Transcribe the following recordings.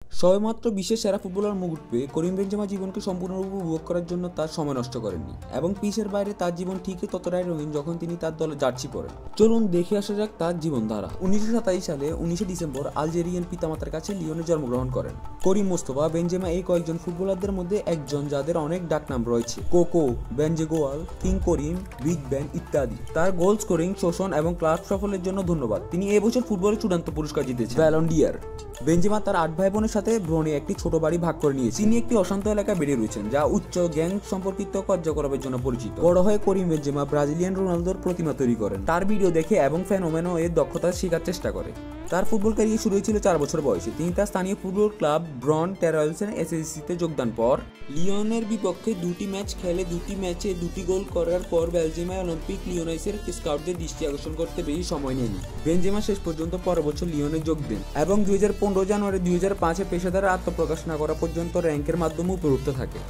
সবেমাত্র বিশ্বের সেরা ফুটবলার মুকুট পেয়ে করিম বেনজেমা জীবনকে সম্পূর্ণরূপে উপভোগ করার জন্য তার সময় নষ্ট করেননি এবং পিচের বাইরে তার জীবন ঠিকই ততটাই রঙিন যখন তিনি তার দলে জার্সি পরেন। চলুন দেখে আসা যাক তার জীবনধারা। 1927 সালে 19 ডিসেম্বর আলজেরিয়ান পিতামাতার কাছে লিওনে জন্মগ্রহণ করেন। করিম মোস্তফা বেনজেমা এই কয়েকজন ফুটবলারদের মধ্যে একজন যাদের অনেক ডাকনাম রয়েছে, কোকো, বেনজেগোয়াল, কিং করিম, বিগ ব্যান ইত্যাদি। তার গোল স্কোরিং, শোষণ এবং ক্লাব সফলের জন্য ধন্যবাদ তিনি এবছর ফুটবলের চূড়ান্ত পুরস্কার জিতেছেন, ব্যালন ডি'অর। বেনজেমা তার 8 ভাই বোনের সাথে ব্রনে একটি ছোট বাড়ি ভাগ করে নিয়েছে। তিনি একটি অশান্ত এলাকায় বেড়ে রয়েছেন যা উচ্চ গ্যাং সম্পর্কিত কার্যকলাপের জন্য পরিচিত। বড় হয়ে করিম বেনজেমা ব্রাজিলিয়ান রোনালদোর প্রতিমা তৈরি করেন, তার ভিডিও দেখে এবং ফেনোমেনো এর দক্ষতা শেখার চেষ্টা করে। তার ফুটবল ক্যারিয়ার শুরু হয়েছিল 4 বছর বয়সে। তিনি তার স্থানীয় ফুটবল ক্লাব ব্রন টেরয়েলসের এসএসসিতে যোগদান পর লিওনের বিপক্ষে 2টি ম্যাচ খেলে 2টি ম্যাচে 2টি গোল করার পর বেলজিয়াম অলিম্পিক লিওনাইসের স্কাউটদের দৃষ্টি আকর্ষণ করতে বেশি সময় নেয়নি। বেনজেমা শেষ পর্যন্ত পরের বছর লিওনে যোগ দেন এবং 2015 জানুয়ারি 2005-এ পেশাদার আত্মপ্রকাশ না করা পর্যন্ত র্যাঙ্কের মাধ্যমে উপরুক্ত থাকে।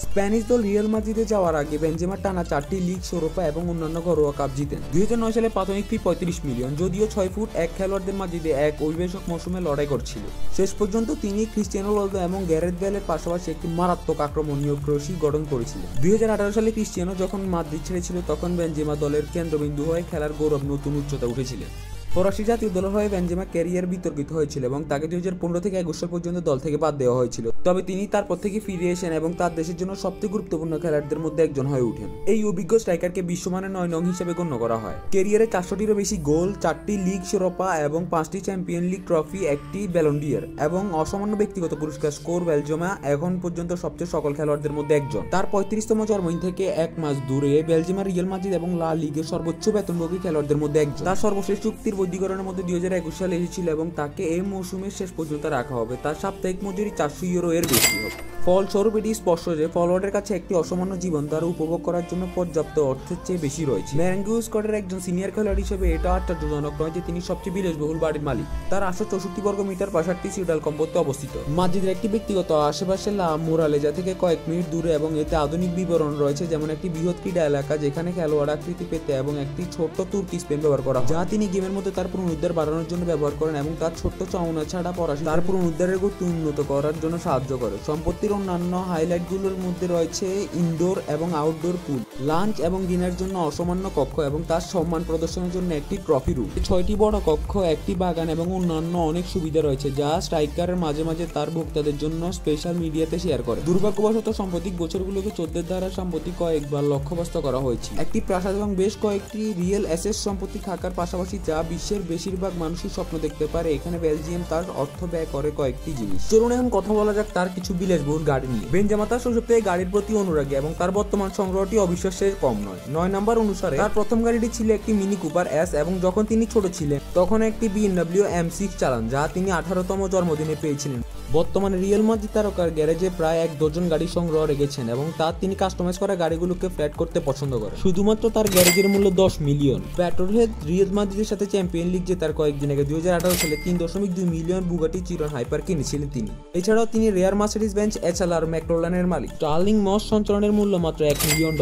স্প্যানিশ দল রিয়াল মাদ্রিদে যাওয়ার আগে বেনজেমা টানা 4টি লিগ, শিরোপা এবং অন্যান্য ঘরোয়া কাপ জিতেন। 2009 সালে প্রাথমিক ফি 35 মিলিয়ন, যদিও 6 ফুট 1 খেলোয়াড়দের মাদ্রিদে এক অভিবেশক মৌসুমে লড়াই করছিল। শেষ পর্যন্ত তিনি ক্রিস্টিয়ানো রোনালদো এবং গ্যারেথ বেলের পাশাপাশি একটি মারাত্মক আক্রমণীয় ক্রসি গঠন করেছিলেন। 2018 সালে ক্রিস্টিয়ানো যখন মাদ্রিদ ছেড়েছিল তখন বেনজেমা দলের কেন্দ্রবিন্দু হয়ে খেলার গৌরব নতুন উচ্চতা উঠেছিলেন। ফরাসি জাতীয় দলের হয়ে বেনজেমা ক্যারিয়ার বিতর্কিত হয়েছিল এবং তাকে 2015 থেকে 21 সাল পর্যন্ত দল থেকে বাদ দেওয়া হয়েছিল। তবে তিনি তারপর থেকে ফিরে এসেন এবং তার দেশের জন্য সবচেয়ে গুরুত্বপূর্ণ খেলোয়াড়দের মধ্যে একজন হয়ে ওঠেন। এই অভিজ্ঞ স্ট্রাইকারকে বিশ্বমানের 9 নং হিসেবে গণ্য করা হয়। ক্যারিয়ারে 400টিরও বেশি গোল, 4টি লিগ শিরোপা এবং 5টি চ্যাম্পিয়ন লিগ ট্রফি, একটি ব্যালন ডি'অর এবং অসামান্য ব্যক্তিগত পুরস্কার স্কোর বেলজিয়ামা এখন পর্যন্ত সবচেয়ে সকল খেলোয়াড়দের মধ্যে একজন। তার 35তম জন্মদিন থেকে 1 মাস দূরে বেলজিয়ামের রিয়াল মাদ্রিদ এবং লা লিগের সর্বোচ্চ বেতনভোগী খেলোয়াড়দের মধ্যে একজন। তার সর্বশেষ চুক্তির বৈধীকরণের মধ্যে 2021 সালে এসেছিল এবং তাকে এই মৌসুমের শেষ পর্যন্ত রাখা হবে। তার সাপ্তাহিক মজুরি 400 ইউরো এর বেশি হবে। ফলস্বরূপ এটি স্পষ্ট যে ফরওয়ার্ডের কাছে একটি অসামান্য জীবন তার উপভোগ করার জন্য পর্যাপ্ত অর্থের চেয়ে বেশি রয়েছে। মেরেঙ্গু স্কোয়াডের একজন সিনিয়র খেলোয়াড় হিসেবে এটা আশ্চর্যজনক নয় যে তিনি সবচেয়ে বিলাসবহুল বাড়ির মালিক। তার 864 বর্গ মিটার 65টি সিউডাল কম্পোতে অবস্থিত। মাদ্রিদের একটি ব্যক্তিগত আশেপাশে লা মোরালেজা থেকে কয়েক মিনিট দূরে এবং এতে আধুনিক বিবরণ রয়েছে, যেমন একটি বৃহৎ ক্রীড়া এলাকা যেখানে খেলোয়াড় আকৃতি পেতে এবং একটি ছোট্ট তুর্কি স্পেন ব্যবহার করা হয় যা তিনি গেমের মধ্যে তার পুনরুদ্ধার বাড়ানোর জন্য ব্যবহার করেন এবং তার ছোট্ট চাউনা ছাড়া পড়াশোনা তার পুনরুদ্ধারের গতি উন্নত করার জন্য সাহায্য করে। সম্পত্তির অন্যান্য হাইলাইটগুলোর মধ্যে রয়েছে ইনডোর এবং আউটডোর পুল, লাঞ্চ এবং ডিনারের জন্য অসামান্য কক্ষ এবং তার সম্মান প্রদর্শনের জন্য একটি ট্রফি রুম। 6টি বড় কক্ষ, একটি বাগান এবং অন্যান্য অনেক সুবিধা রয়েছে যা স্ট্রাইকারের মাঝে মাঝে তার ভোক্তাদের জন্য স্পেশাল মিডিয়াতে শেয়ার করে। দুর্ভাগ্যবশত সাম্প্রতিক বছরগুলোকে চোদ্দের দ্বারা সাম্প্রতিক কয়েকবার লক্ষ্যবস্তু করা হয়েছে। একটি প্রাসাদ এবং বেশ কয়েকটি রিয়েল অ্যাসেট সম্পত্তি থাকার পাশাপাশি যা বিশ্বের বেশিরভাগ মানুষই স্বপ্ন দেখতে পারে, এখানে বেলজিয়াম তার অর্থ ব্যয় করে কয়েকটি জিনিস। চলুন এখন কথা বলা যাক তার কিছু বিলাসবহুল গাড়ি নিয়ে। বেনজেমা তার শৈশব থেকে গাড়ির প্রতি অনুরাগী এবং তার বর্তমান সংগ্রহটি অবিশ্বাসের কম নয়। 9 নম্বর অনুসারে তার প্রথম গাড়িটি ছিল একটি মিনি কুপার এস এবং যখন তিনি ছোট ছিলেন তখন একটি BMW M6 চালান যা তিনি 18তম জন্মদিনে পেয়েছিলেন। বর্তমানে রিয়াল মাদ্রিদ তারকার গ্যারেজে প্রায় 1 ডজন গাড়ি সংগ্রহ রেখেছেন এবং তিনি কাস্টমাইজ করা গাড়িগুলোকে ফ্ল্যাট করতে পছন্দ করেন। শুধুমাত্র তার গ্যারেজের মূল্য 10 মিলিয়ন। পেট্রোলহেড রিয়াল মাদ্রিদের সাথে চ্যাম্পিয়ন লিগ জেতার কয়েকদিন আগে 2018 সালে 3.2 মিলিয়ন বুগাটি চিরন হাইপার কিনেছিলেন তিনি। এছাড়াও তিনি রেয়ার মার্সিডিজ বেঞ্চ HLR ম্যাকলোরানের মালিক। স্টার্লিং মস সঞ্চালনের মূল্য মাত্র $1 মিলিয়ন।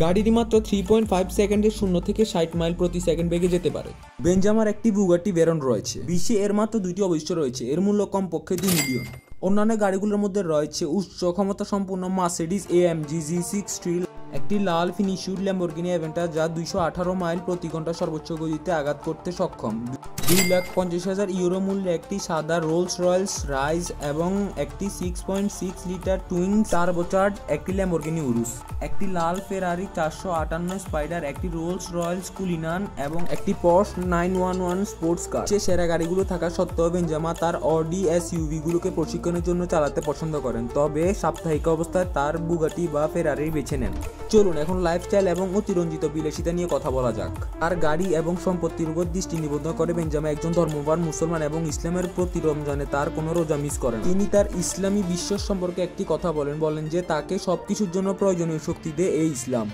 গাড়িটি মাত্র 3.5 সেকেন্ডে 0 থেকে 60 মাইল প্রতি সেকেন্ড বেগে যেতে পারে। বেনজেমার একটি বুগাটি ভেরন রয়েছে। বিশ্বে এর মাত্র 2টি অবশিষ্ট রয়েছে। এর মূল্য কমপক্ষে $2 মিলিয়ন। অন্যান্য গাড়িগুলোর মধ্যে রয়েছে উচ্চ ক্ষমতা সম্পূর্ণ মার্সিডিজ AMG G6 স্টিল, একটি লাল ফিনিশড ল্যাম্বরগিনি অ্যাভেন্টার যা 218 মাইল প্রতি ঘন্টা সর্বোচ্চ গতিতে আঘাত করতে সক্ষম, 2,50,000 ইউরো মূল্যে একটি সাদা রোলস রয়েলস রাইজ এবং একটি 6.6 লিটার টুইন টার্বোচার্জ একটি ল্যাম্বরগিনি উরুস, একটি লাল ফেরারি 458 স্পাইডার, একটি রোলস রয়েলস কুলিনান এবং একটি পর্শ 911 স্পোর্টস কার। সে সেরা গাড়িগুলো থাকা সত্ত্বেও বেনজেমা তার অডি SUV গুলোকে প্রশিক্ষণের জন্য চালাতে পছন্দ করেন, তবে সাপ্তাহিক অবস্থায় তার বুগাটি বা ফেরারি বেছে নেন। চলুন এখন লাইফস্টাইল এবং অতিরঞ্জিত বিলাসিতা নিয়ে কথা বলা যাক। আর গাড়ি এবং সম্পত্তির উপর দৃষ্টি নিবদ্ধ করে বেনজেমা একজন ধর্মপ্রাণ মুসলমান এবং ইসলামের প্রতি রমজানে তার কোনো রোজা মিস করেন। তিনি তার ইসলামী বিশ্বাস সম্পর্কে একটি কথা বলেন যে তাকে সবকিছুর জন্য প্রয়োজনীয় শক্তি দেয় এই ইসলাম।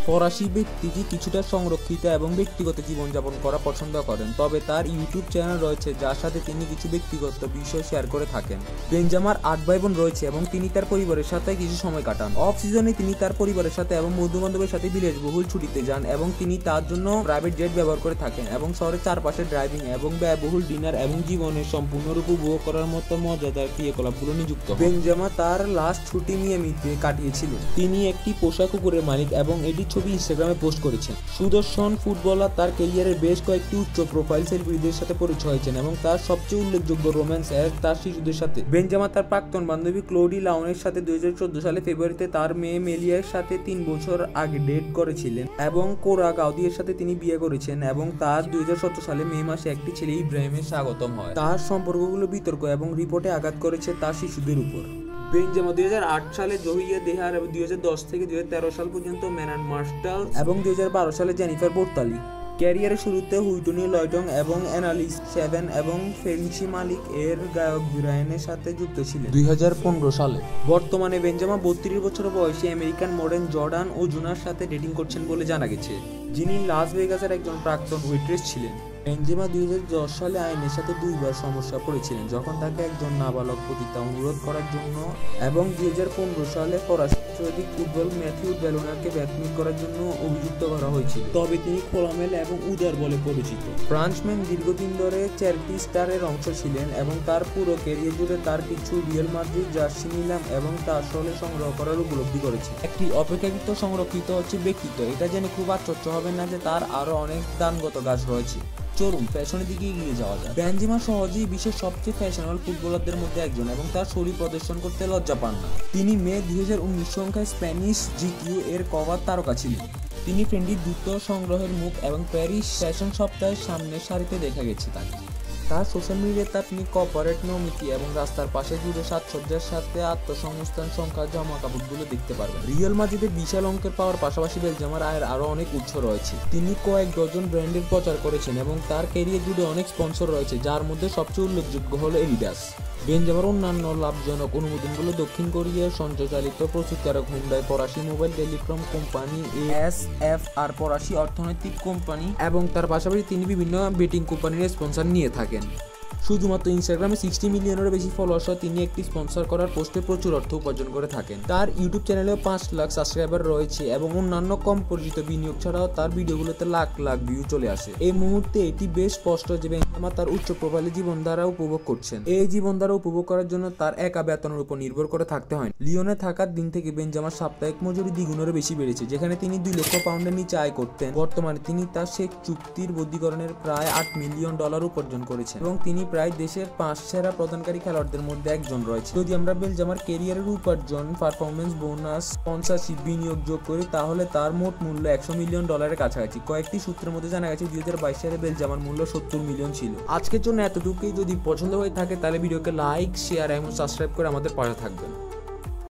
ফরাসি ব্যক্তিটি কিছুটা সংরক্ষিত এবং ব্যক্তিগত জীবনযাপন করা পছন্দ করেন, তবে তার ইউটিউব চ্যানেল রয়েছে যার সাথে তিনি কিছু ব্যক্তিগত বিষয় শেয়ার করে থাকেন। বেনজামার 8 ভাই বোন রয়েছে এবং তিনি তার পরিবারের সাথে কিছু সময় কাটান। অফ সিজনে তিনি তার পরিবারের সাথে এবং বন্ধু বান্ধবের সাথে বিলাসবহুল ছুটিতে যান এবং তিনি তার জন্য প্রাইভেট জেট ব্যবহার করে থাকেন এবং শহরের চারপাশে ড্রাইভিং এবং ব্যয়বহুল ডিনার এবং জীবনের সম্পূর্ণরূপে উপভোগ করার মতো মজাদার ক্রিয়াকলাপগুলো নিযুক্ত। বেনজামা তার লাস্ট ছুটি মিয়ামিতে কাটিয়েছিলেন। তিনি একটি পোষা কুকুরের মালিক এবং এটি ছবি ইনস্টাগ্রামে পোস্ট করেছেন। সুদর্শন ফুটবলার তার ক্যারিয়ারের বেশ কয়েকটি উচ্চ প্রোফাইল সেলিব্রিটিদের সাথে পরিচয় হয়েছেন এবং তার সবচেয়ে উল্লেখযোগ্য রোম্যান্স তার শিশুদের সাথে। বেনজামা তার প্রাক্তন বান্ধবী ক্লোডি লাউনের সাথে 2014 সালে ফেব্রুয়ারিতে তার মেয়ে মেলিয়ার সাথে 3 বছর আগে ডেট করেছিলেন এবং কোরা গাউদিয়ের সাথে তিনি বিয়ে করেছেন এবং তার 2017 সালে মে মাসে একটি ছেলে ইব্রাহিমের স্বাগতম হয়। তার সম্পর্কগুলো বিতর্ক এবং রিপোর্টে আঘাত করেছে তার শিশুদের উপর। বেনজামা 2008 সালে জহিয়া দেহার এবং 2010 থেকে 2013 সাল পর্যন্ত ম্যানান মার্শাল এবং 2012 সালে জেনিফার বোর্তালি। ক্যারিয়ারের শুরুতে হুইটনি লয়টং এবং অ্যানালিস 7 এবং ফেঞ্চি মালিক এর গায়ক ব্রায়ানের সাথে যুক্ত ছিলেন 2015 সালে। বর্তমানে বেনজামা 32 বছর বয়সী আমেরিকান মডেল জর্ডান ওজুনার সাথে ডেটিং করছেন বলে জানা গেছে, যিনি লাস ভেগাসের একজন প্রাক্তন ওয়েট্রেস ছিলেন। বেনজামা 2010 সালে আইনের সাথে 2বার সমস্যা পড়েছিলেন যখন তাকে একজন নাবালক পতিতা অনুরোধ করার জন্য এবং 2015 সালে ফরাসি ফুটবল ম্যাথিউ ব্যালোনারকে ব্ল্যাকমেইল করার জন্য অভিযুক্ত করা হয়েছিল, তবে তিনি খোলামেলা এবং উদার বলে পরিচিত। ফ্রান্সম্যান দীর্ঘদিন ধরে চ্যারিটি স্টারের অংশ ছিলেন এবং তার পুরো ক্যারিয়ার জুড়ে তার কিছু রিয়াল মাদ্রিদ জার্সি নিলাম এবং তা আসলে সংগ্রহ করার উপলব্ধি করেছে। একটি অপেক্ষাকৃত সংরক্ষিত হচ্ছে ব্যক্তিত্ব, এটা জেনে খুব আশ্চর্য হবে না যে তার আরো অনেক দানগত গাছ রয়েছে। চলুন ফ্যাশনের দিকে এগিয়ে যাওয়া যায়। বেনজেমা সহজেই বিশ্বের সবচেয়ে ফ্যাশনেবল ফুটবলারদের মধ্যে একজন এবং তার শরীর প্রদর্শন করতে লজ্জা পান না। তিনি মে 2019 সংখ্যায় স্প্যানিশ জিকিউ এর কভার তারকা ছিলেন। তিনি ফেন্ডির দ্রুত সংগ্রহের মুখ এবং প্যারিস ফ্যাশন সপ্তাহের সামনের সারিতে দেখা গেছে তাকে। তার সোশ্যাল মিডিয়াতে আপনি কর্পোরেট নমিতি এবং রাস্তার পাশে জুড়ে সাজসজ্জার সাথে আত্মসংস্থান সংখ্যা জামা কাপড়গুলো দেখতে পারবেন। রিয়াল মাদ্রিদের বিশাল অঙ্কের পাওয়ার পাশাপাশি বেনজেমার আয়ের আরো অনেক উৎস রয়েছে। তিনি কয়েক ডজন ব্র্যান্ডের প্রচার করেছেন এবং তার ক্যারিয়ার জুড়ে অনেক স্পন্সর রয়েছে, যার মধ্যে সবচেয়ে উল্লেখযোগ্য হলো এডিডাস। বেনজেমার অন্যান্য লাভজনক অনুমোদনগুলো দক্ষিণ কোরিয়ার সঞ্চয়চালিত প্রস্তুতকারক হুন্ডাই, ফরাসি মোবাইল টেলিকম কোম্পানি এসএফআর, ফরাসি অর্থনৈতিক কোম্পানি এবং তার পাশাপাশি তিনি বিভিন্ন বেটিং কোম্পানির স্পন্সর নিয়ে থাকেন। শুধুমাত্র ইনস্টাগ্রামে 60 মিলিয়নেরও বেশি ফলোয়ার সহ তিনি একটি স্পন্সর করার পোস্টে প্রচুর অর্থ উপার্জন করে থাকেন। তার ইউটিউব চ্যানেলেও 5 লাখ সাবস্ক্রাইবার রয়েছে এবং অন্যান্য কম পরিচিত বিনিয়োগ ছাড়াও তার ভিডিওগুলোতে লাখ লাখ ভিউ চলে আসে। এই মুহূর্তে এটি বেশ স্পষ্ট যে বেনজেমা তার উচ্চ প্রোফাইলে জীবনধারা উপভোগ করছেন। এই জীবনধারা উপভোগ করার জন্য তার একা বেতনের উপর নির্ভর করে থাকতে হয়। লিওনে থাকার দিন থেকে বেনজেমার সাপ্তাহিক মজুরি দ্বিগুণেরও বেশি বেড়েছে, যেখানে তিনি 2 লক্ষ পাউন্ডের নিচে আয় করতেন। বর্তমানে তিনি তার শেখ চুক্তির বদ্ধীকরণের প্রায় $8 মিলিয়ন উপার্জন করেছেন এবং তিনি প্রায় দেশের 5 সেরা প্রদানকারী খেলোয়াড়দের মধ্যে একজন রয়েছে। যদি আমরা বেনজেমার ক্যারিয়ারের উপার্জন, পারফরম্যান্স বোনাস, স্পন্সরশিপ বিনিয়োগ যোগ করি তাহলে তার মোট মূল্য $100 মিলিয়ন কাছাকাছি। কয়েকটি সূত্রের মধ্যে জানা গেছে 2022 সালে বেনজেমার মূল্য 70 মিলিয়ন ছিল। আজকের জন্য এতটুকুই। যদি পছন্দ হয়ে থাকে তাহলে ভিডিওকে লাইক, শেয়ার এবং সাবস্ক্রাইব করে আমাদের পাশে থাকবেন।